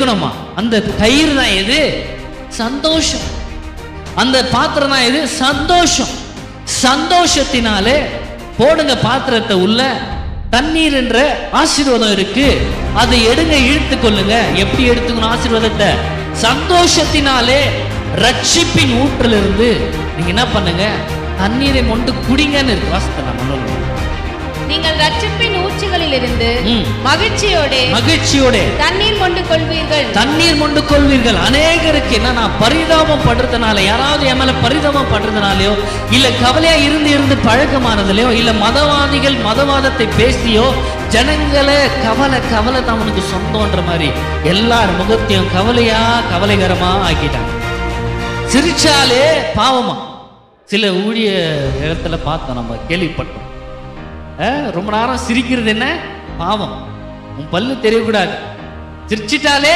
எடுக்கணுமா? அந்த கயிறு தான் எது? சந்தோஷம். அந்த பாத்திரம் தான் எது? சந்தோஷம். சந்தோஷத்தினாலே போடுங்க பாத்திரத்தை உள்ள. தண்ணீர் என்ற ஆசீர்வாதம் இருக்கு, அதை எடுங்க, இழுத்து கொள்ளுங்க. எப்படி எடுத்துக்கணும் ஆசீர்வாதத்தை? சந்தோஷத்தினாலே ரட்சிப்பின் ஊற்றிலிருந்து நீங்க என்ன பண்ணுங்க? தண்ணீரை மொண்டு குடிங்கன்னு இருக்கு வாசத்தை. நீங்கள் ரட்சிப்பின் ஊற்றுகளில் இருந்து மகிழ்ச்சியோட தண்ணீர் மொண்டு கொள்வீர்கள். தண்ணீர் மொண்டு கொள்வீர்கள். அநேகருக்கு என்ன, பரிதாபம் படுறதுனால, யாராவது என் மேல பரிதாபம் படுறதுனாலயோ, இல்ல கவலையா இருந்து பழக்கமானதுலயோ, இல்ல மதவாதத்தை பேசியோ ஜனங்களை கவலை தான் அவனுக்கு சொந்தம்ன்ற மாதிரி எல்லார் முகத்தையும் கவலைகரமா ஆக்கிட்டாங்க. சிரிச்சாலே பாவமா. சில ஊழிய இடத்துல பார்த்தோம், நம்ம கேள்விப்பட்டோம். ரொம்ப நேரம் சிரிக்கிறது என்ன பாவம்? உன் பல்லு தெரியக்கூடாது, சிரிச்சிட்டாலே